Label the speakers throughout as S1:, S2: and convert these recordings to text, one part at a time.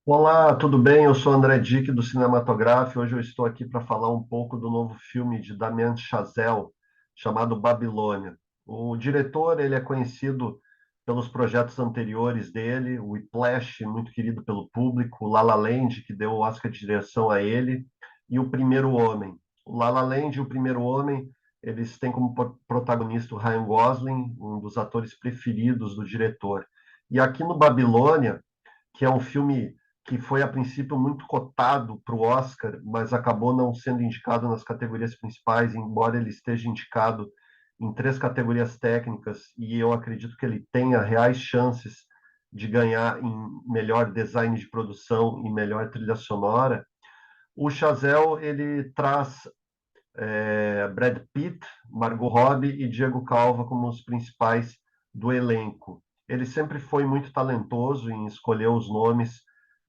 S1: Olá, tudo bem? Eu sou André Dick do Cinematográfico. Hoje eu estou aqui para falar um pouco do novo filme de Damien Chazelle, chamado Babilônia. O diretor, ele é conhecido pelos projetos anteriores dele, o Whiplash, muito querido pelo público, o La La Land, que deu o Oscar de direção a ele, e O Primeiro Homem. O La La Land e O Primeiro Homem, eles têm como protagonista o Ryan Gosling, um dos atores preferidos do diretor. E aqui no Babilônia, que é um filme que foi a princípio muito cotado para o Oscar, mas acabou não sendo indicado nas categorias principais, embora ele esteja indicado em três categorias técnicas, e eu acredito que ele tenha reais chances de ganhar em melhor design de produção e melhor trilha sonora. O Chazelle ele traz Brad Pitt, Margot Robbie e Diego Calva como os principais do elenco. Ele sempre foi muito talentoso em escolher os nomes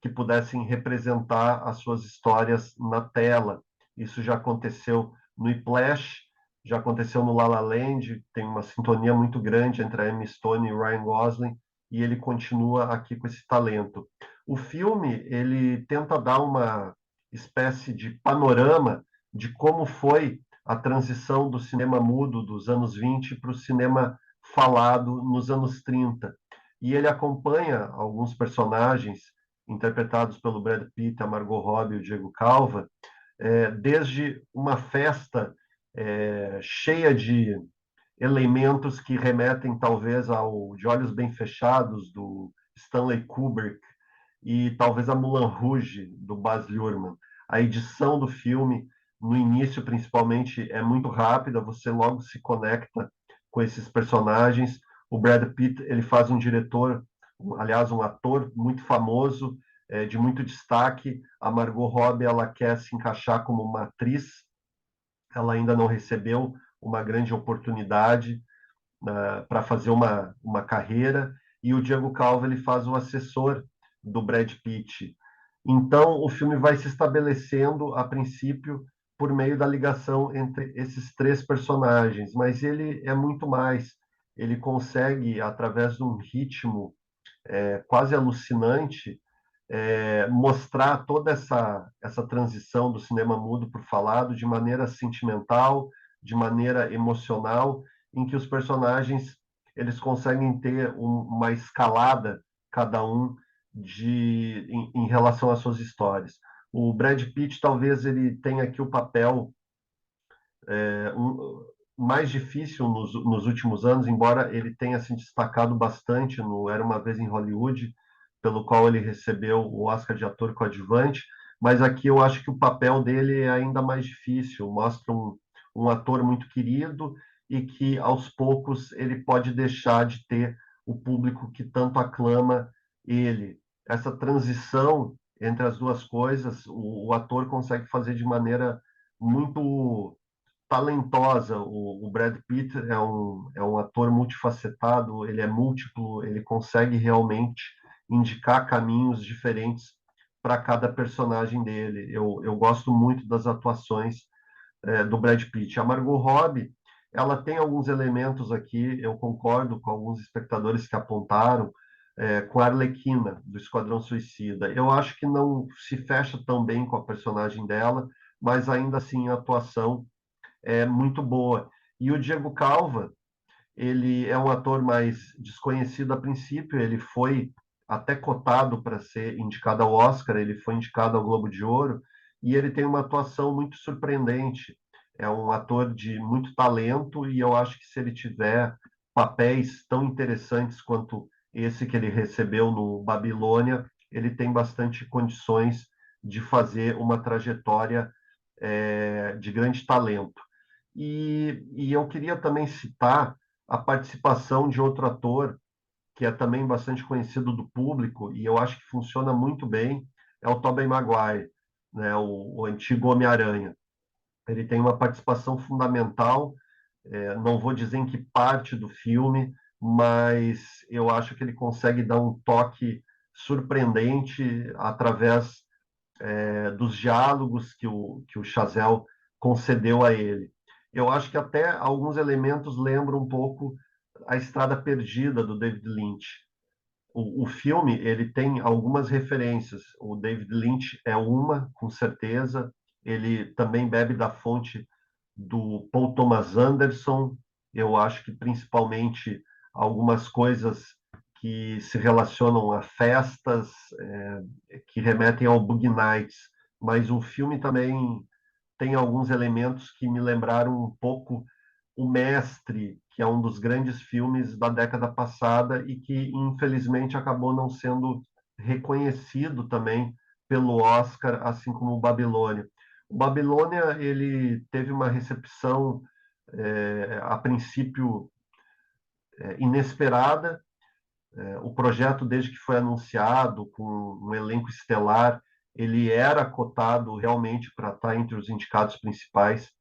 S1: que pudessem representar as suas histórias na tela. Isso já aconteceu no Whiplash, já aconteceu no La La Land, tem uma sintonia muito grande entre a Emma Stone e o Ryan Gosling, e ele continua aqui com esse talento. O filme, ele tenta dar uma espécie de panorama de como foi a transição do cinema mudo dos anos 20 para o cinema falado nos anos 30. E ele acompanha alguns personagens interpretados pelo Brad Pitt, a Margot Robbie e o Diego Calva, desde uma festa cheia de elementos que remetem talvez ao De Olhos Bem Fechados, do Stanley Kubrick, e talvez a Moulin Rouge, do Baz Luhrmann. A edição do filme, no início principalmente, é muito rápida, você logo se conecta com esses personagens. O Brad Pitt, ele faz um diretor, aliás, um ator muito famoso, de muito destaque. A Margot Robbie, ela quer se encaixar como uma atriz, ela ainda não recebeu uma grande oportunidade para fazer uma carreira, e o Diego Calva ele faz o assessor do Brad Pitt. Então, o filme vai se estabelecendo, a princípio, por meio da ligação entre esses três personagens, mas ele é muito mais. Ele consegue, através de um ritmo quase alucinante, mostrar toda essa transição do cinema mudo para o falado de maneira sentimental, de maneira emocional, em que os personagens eles conseguem ter uma escalada, cada um, em relação às suas histórias. O Brad Pitt, talvez, ele tenha aqui o papel mais difícil nos últimos anos, embora ele tenha se destacado bastante no Era Uma Vez em Hollywood, pelo qual ele recebeu o Oscar de ator coadjuvante, mas aqui eu acho que o papel dele é ainda mais difícil, mostra um ator muito querido e que aos poucos ele pode deixar de ter o público que tanto aclama ele. Essa transição entre as duas coisas, o ator consegue fazer de maneira muito talentosa. O Brad Pitt é um ator multifacetado, ele é múltiplo, ele consegue realmente indicar caminhos diferentes para cada personagem dele. Eu gosto muito das atuações do Brad Pitt. A Margot Robbie, ela tem alguns elementos aqui, eu concordo com alguns espectadores que apontaram, com a Arlequina, do Esquadrão Suicida. Eu acho que não se fecha tão bem com a personagem dela, mas ainda assim a atuação muito boa. E o Diego Calva, ele é um ator mais desconhecido a princípio, ele foi até cotado para ser indicado ao Oscar, ele foi indicado ao Globo de Ouro, e ele tem uma atuação muito surpreendente. É um ator de muito talento, e eu acho que se ele tiver papéis tão interessantes quanto esse que ele recebeu no Babilônia, ele tem bastante condições de fazer uma trajetória de grande talento. E eu queria também citar a participação de outro ator que é também bastante conhecido do público e eu acho que funciona muito bem, é o Tobey Maguire, né, o antigo Homem-Aranha. Ele tem uma participação fundamental, não vou dizer em que parte do filme, mas eu acho que ele consegue dar um toque surpreendente através dos diálogos que o Chazelle concedeu a ele. Eu acho que até alguns elementos lembram um pouco a Estrada Perdida do David Lynch. o filme ele tem algumas referências. O David Lynch é uma, com certeza. Ele também bebe da fonte do Paul Thomas Anderson. Eu acho que principalmente algumas coisas que se relacionam a festas, que remetem ao Boogie Nights. Mas o filme também tem alguns elementos que me lembraram um pouco O Mestre, que é um dos grandes filmes da década passada e que, infelizmente, acabou não sendo reconhecido também pelo Oscar, assim como o Babilônia. O Babilônia ele teve uma recepção, a princípio, inesperada. O projeto, desde que foi anunciado, com um elenco estelar, ele era cotado realmente para estar entre os indicados principais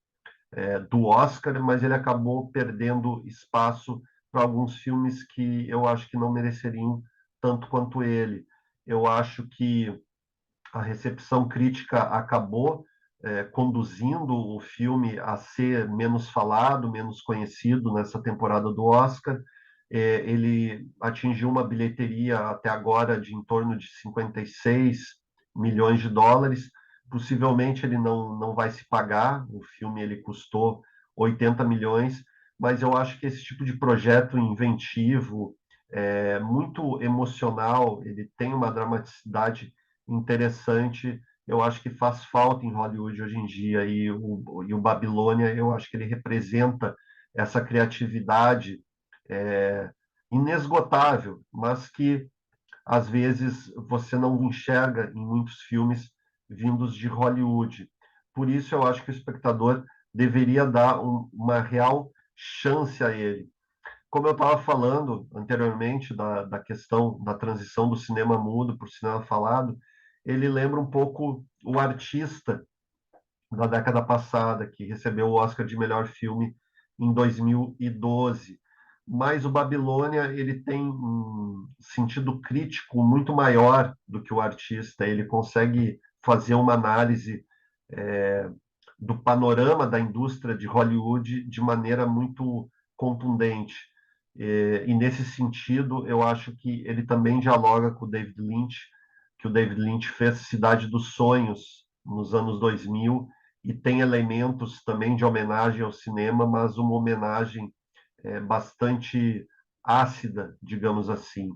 S1: do Oscar, mas ele acabou perdendo espaço para alguns filmes que eu acho que não mereceriam tanto quanto ele. Eu acho que a recepção crítica acabou conduzindo o filme a ser menos falado, menos conhecido nessa temporada do Oscar. Ele atingiu uma bilheteria até agora de em torno de 56 milhões de dólares. Possivelmente ele não vai se pagar, o filme ele custou 80 milhões, mas eu acho que esse tipo de projeto inventivo, muito emocional, ele tem uma dramaticidade interessante. Eu acho que faz falta em Hollywood hoje em dia, e o Babilônia, eu acho que ele representa essa criatividade é, inesgotável, mas que às vezes você não enxerga em muitos filmes vindos de Hollywood. Por isso eu acho que o espectador deveria dar uma real chance a ele. Como eu estava falando anteriormente da questão da transição do cinema mudo para o cinema falado, ele lembra um pouco o artista da década passada, que recebeu o Oscar de melhor filme em 2012. Mas o Babilônia ele tem um sentido crítico muito maior do que o artista. Ele consegue fazer uma análise é, do panorama da indústria de Hollywood de maneira muito contundente. E nesse sentido, eu acho que ele também dialoga com o David Lynch, que o David Lynch fez Cidade dos Sonhos nos anos 2000 e tem elementos também de homenagem ao cinema, mas uma homenagem bastante ácida, digamos assim.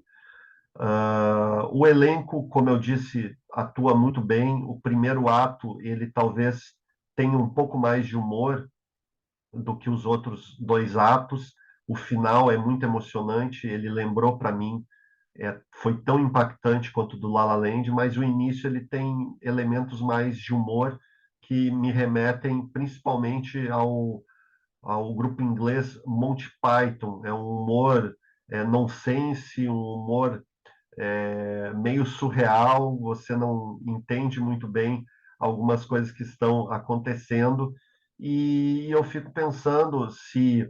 S1: O elenco, como eu disse, atua muito bem. O primeiro ato, ele talvez tenha um pouco mais de humor do que os outros dois atos. O final é muito emocionante. Ele lembrou para mim, foi tão impactante quanto o do La La Land, mas o início ele tem elementos mais de humor que me remetem principalmente ao grupo inglês Monty Python. É um humor nonsense, um humor meio surreal, você não entende muito bem algumas coisas que estão acontecendo, e eu fico pensando se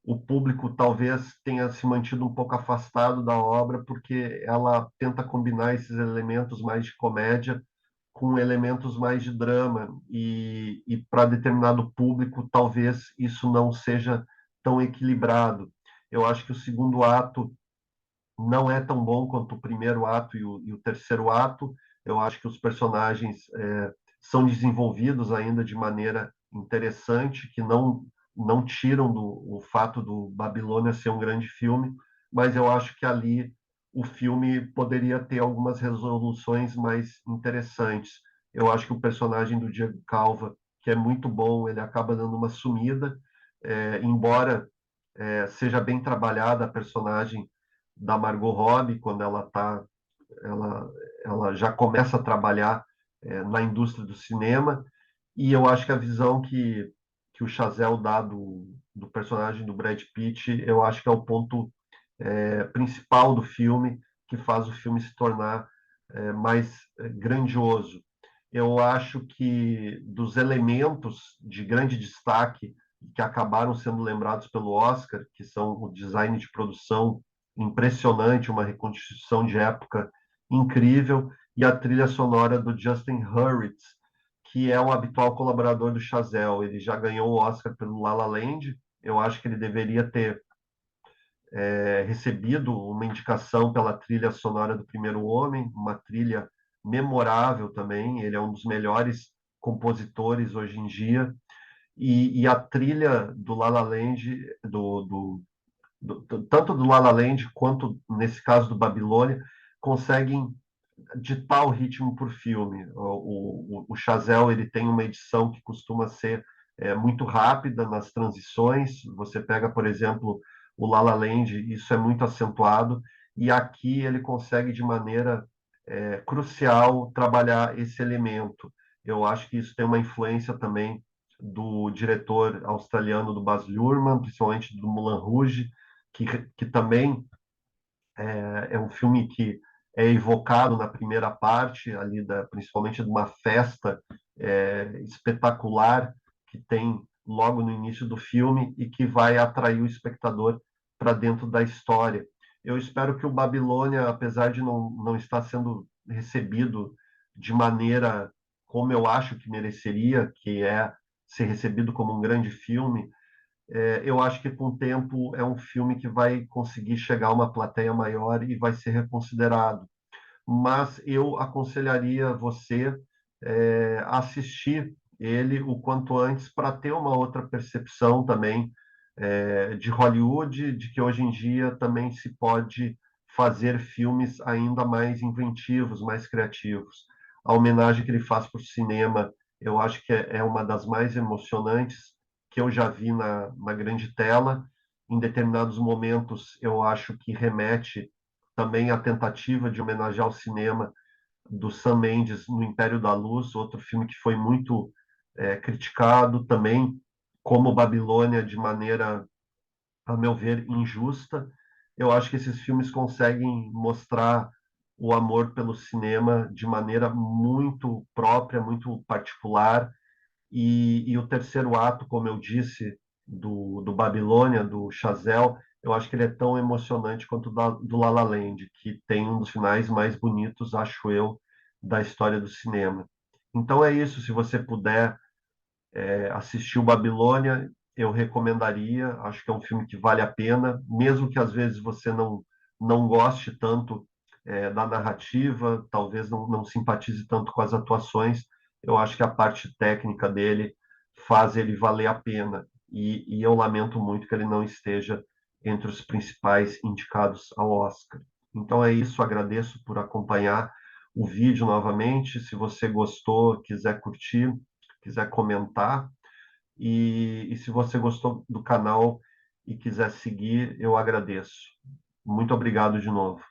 S1: o público talvez tenha se mantido um pouco afastado da obra, porque ela tenta combinar esses elementos mais de comédia com elementos mais de drama, e para determinado público talvez isso não seja tão equilibrado. Eu acho que o segundo ato não é tão bom quanto o primeiro ato e o terceiro ato. Eu acho que os personagens são desenvolvidos ainda de maneira interessante, que não tiram o fato do Babilônia ser um grande filme, mas eu acho que ali o filme poderia ter algumas resoluções mais interessantes. Eu acho que o personagem do Diego Calva, que é muito bom, ele acaba dando uma sumida, embora seja bem trabalhada a personagem da Margot Robbie quando ela, ela já começa a trabalhar na indústria do cinema, e eu acho que a visão que o Chazelle dá do personagem do Brad Pitt, eu acho que é o ponto principal do filme, que faz o filme se tornar mais grandioso. Eu acho que dos elementos de grande destaque que acabaram sendo lembrados pelo Oscar, que são o design de produção impressionante, uma reconstituição de época incrível, e a trilha sonora do Justin Hurwitz, que é um habitual colaborador do Chazelle. Ele já ganhou o Oscar pelo La La Land. Eu acho que ele deveria ter recebido uma indicação pela trilha sonora do Primeiro Homem, uma trilha memorável também. Ele é um dos melhores compositores hoje em dia. E a trilha do La La Land, tanto do La La Land quanto, nesse caso, do Babilônia, conseguem ditar o ritmo por filme. O Chazelle ele tem uma edição que costuma ser muito rápida nas transições. Você pega, por exemplo, o La La Land, isso é muito acentuado, e aqui ele consegue de maneira crucial trabalhar esse elemento. Eu acho que isso tem uma influência também do diretor australiano do Baz Luhrmann, principalmente do Moulin Rouge, que, que também é um filme que é evocado na primeira parte, ali principalmente de uma festa espetacular que tem logo no início do filme e que vai atrair o espectador para dentro da história. Eu espero que o Babilônia, apesar de não estar sendo recebido de maneira como eu acho que mereceria, que é ser recebido como um grande filme, eu acho que com o tempo é um filme que vai conseguir chegar a uma plateia maior e vai ser reconsiderado. Mas eu aconselharia você a assistir ele o quanto antes para ter uma outra percepção também de Hollywood, de que hoje em dia também se pode fazer filmes ainda mais inventivos, mais criativos. A homenagem que ele faz para o cinema, eu acho que é uma das mais emocionantes que eu já vi na grande tela. Em determinados momentos, eu acho que remete também à tentativa de homenagear o cinema do Sam Mendes no Império da Luz, outro filme que foi muito criticado também, como Babilônia, de maneira, a meu ver, injusta. Eu acho que esses filmes conseguem mostrar o amor pelo cinema de maneira muito própria, muito particular, e o terceiro ato, como eu disse, do Babilônia, do Chazelle, eu acho que ele é tão emocionante quanto do La La Land, que tem um dos finais mais bonitos, acho eu, da história do cinema. Então é isso, se você puder assistir o Babilônia, eu recomendaria, acho que é um filme que vale a pena, mesmo que às vezes você não goste tanto da narrativa, talvez não simpatize tanto com as atuações, eu acho que a parte técnica dele faz ele valer a pena. E eu lamento muito que ele não esteja entre os principais indicados ao Oscar. Então é isso, agradeço por acompanhar o vídeo novamente. Se você gostou, quiser curtir, quiser comentar, e se você gostou do canal e quiser seguir, eu agradeço. Muito obrigado de novo.